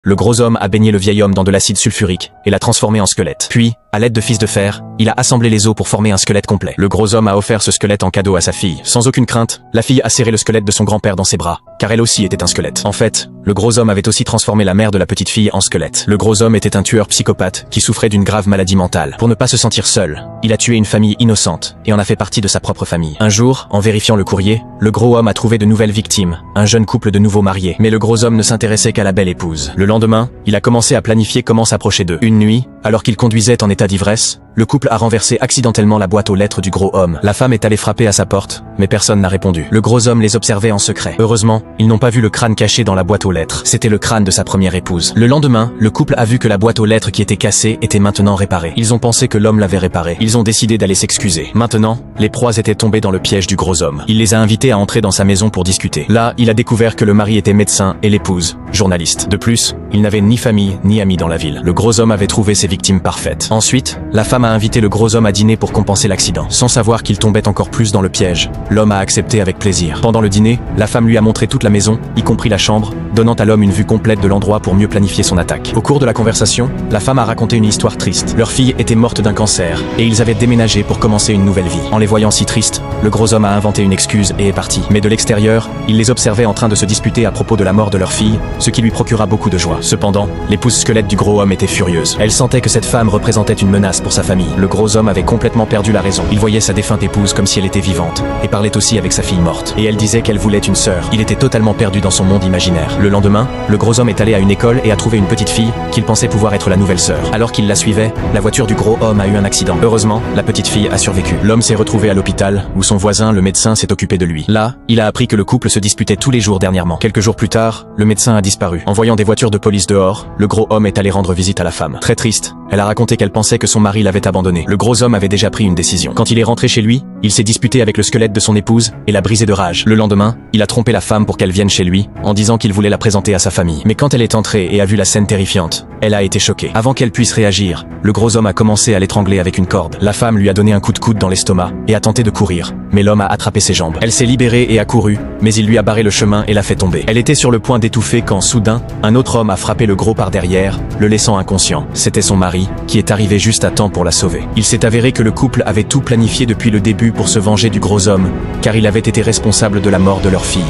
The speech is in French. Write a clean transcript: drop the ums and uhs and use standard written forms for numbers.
Le gros homme a baigné le vieil homme dans de l'acide sulfurique et l'a transformé en squelette. Puis, à l'aide de fils de fer, il a assemblé les os pour former un squelette complet. Le gros homme a offert ce squelette en cadeau à sa fille. Sans aucune crainte, la fille a serré le squelette de son grand-père dans ses bras, car elle aussi était un squelette. En fait, le gros homme avait aussi transformé la mère de la petite fille en squelette. Le gros homme était un tueur psychopathe qui souffrait d'une grave maladie mentale. Pour ne pas se sentir seul, il a tué une famille innocente et en a fait partie de sa propre famille. Un jour, en vérifiant le courrier, le gros homme a trouvé de nouvelles victimes, un jeune couple de nouveaux mariés. Mais le gros homme ne s'intéressait qu'à la belle épouse. Le lendemain, il a commencé à planifier comment s'approcher d'eux. Une nuit, alors qu'il conduisait en état d'ivresse, le couple a renversé accidentellement la boîte aux lettres du gros homme. La femme est allée frapper à sa porte, mais personne n'a répondu. Le gros homme les observait en secret. Heureusement, ils n'ont pas vu le crâne caché dans la boîte aux lettres. C'était le crâne de sa première épouse. Le lendemain, le couple a vu que la boîte aux lettres qui était cassée était maintenant réparée. Ils ont pensé que l'homme l'avait réparée. Ils ont décidé d'aller s'excuser. Maintenant, les proies étaient tombées dans le piège du gros homme. Il les a invités à entrer dans sa maison pour discuter. Là, il a découvert que le mari était médecin et l'épouse, journaliste. De plus, il n'avait ni famille ni amis dans la ville. Le gros homme avait trouvé ses victimes parfaites. Ensuite, la femme a invité le gros homme à dîner pour compenser l'accident. Sans savoir qu'il tombait encore plus dans le piège, l'homme a accepté avec plaisir. Pendant le dîner, la femme lui a montré toute la maison, y compris la chambre, donnant à l'homme une vue complète de l'endroit pour mieux planifier son attaque. Au cours de la conversation, la femme a raconté une histoire triste. Leur fille était morte d'un cancer, et ils avaient déménagé pour commencer une nouvelle vie. En les voyant si tristes, le gros homme a inventé une excuse et est parti. Mais de l'extérieur, il les observait en train de se disputer à propos de la mort de leur fille, ce qui lui procura beaucoup de joie. Cependant, l'épouse squelette du gros homme était furieuse. Elle sentait que cette femme représentait une menace pour sa famille. Le gros homme avait complètement perdu la raison. Il voyait sa défunte épouse comme si elle était vivante, et parlait aussi avec sa fille morte. Et elle disait qu'elle voulait une sœur. Il était totalement perdu dans son monde imaginaire. Le lendemain, le gros homme est allé à une école et a trouvé une petite fille qu'il pensait pouvoir être la nouvelle sœur. Alors qu'il la suivait, la voiture du gros homme a eu un accident. Heureusement, la petite fille a survécu. L'homme s'est retrouvé à l'hôpital, où son voisin, le médecin, s'est occupé de lui. Là, il a appris que le couple se disputait tous les jours dernièrement. Quelques jours plus tard, le médecin a disparu. En voyant des voitures de police dehors, le gros homme est allé rendre visite à la femme. Très triste, elle a raconté qu'elle pensait que son mari l'avait abandonnée. Le gros homme avait déjà pris une décision. Quand il est rentré chez lui, il s'est disputé avec le squelette de son épouse et l'a brisé de rage. Le lendemain, il a trompé la femme pour qu'elle vienne chez lui, en disant qu'il voulait la présenter à sa famille. Mais quand elle est entrée et a vu la scène terrifiante, elle a été choquée. Avant qu'elle puisse réagir, le gros homme a commencé à l'étrangler avec une corde. La femme lui a donné un coup de coude dans l'estomac et a tenté de courir, mais l'homme a attrapé ses jambes. Elle s'est libérée et a couru, mais il lui a barré le chemin et l'a fait tomber. Elle était sur le point d'étouffer quand, soudain, un autre homme a frappé le gros par derrière, le laissant inconscient. C'était son mari, qui est arrivé juste à temps pour la sauver. Il s'est avéré que le couple avait tout planifié depuis le début pour se venger du gros homme, car il avait été responsable de la mort de leur fille.